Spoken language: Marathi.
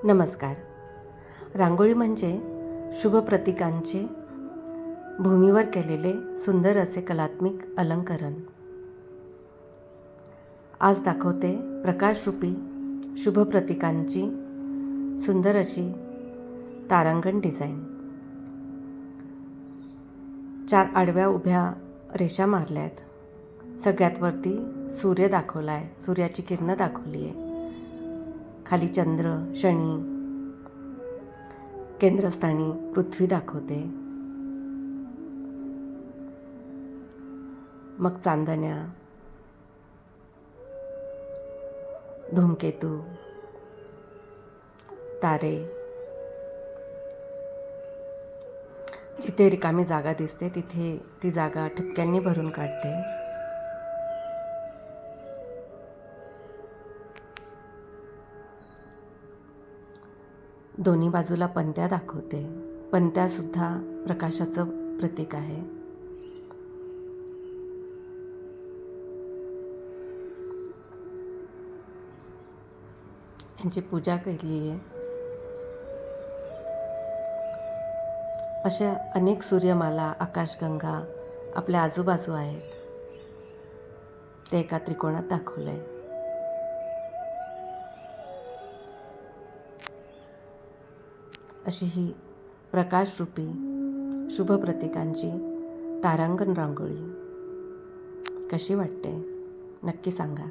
नमस्कार. रांगोळी म्हणजे शुभ प्रतीकांचे भूमीवर केलेले सुंदर असे कलात्मक अलंकरण. आज दाखवते प्रकाशरूपी शुभ प्रतीकांची सुंदर अशी तारांगण डिझाईन. 4 आडव्या उभ्या रेषा मारल्या आहेत. सगळ्यात वरती सूर्य दाखवला आहे, सूर्याची किरणं दाखवली आहे. खाली चंद्र, शनी, केंद्रस्थानी पृथ्वी दाखवते. मग चांदण्या, धूमकेतू, तारे. जिथे रिकामी जागा दिसते तिथे ती जागा ठिपक्यांनी भरून काढते. दोन्ही बाजूला पणत्या दाखवते. पणत्यासुद्धा प्रकाशाचं प्रतीक आहे. यांची पूजा केली आहे. अशा अनेक सूर्यमाला, आकाशगंगा आपल्या आजूबाजू आहेत. ते एका त्रिकोणात दाखवलं आहे. अशी ही प्रकाशरूपी शुभ प्रतीकांची तारांगण रांगोळी कशी वाटते नक्की सांगा.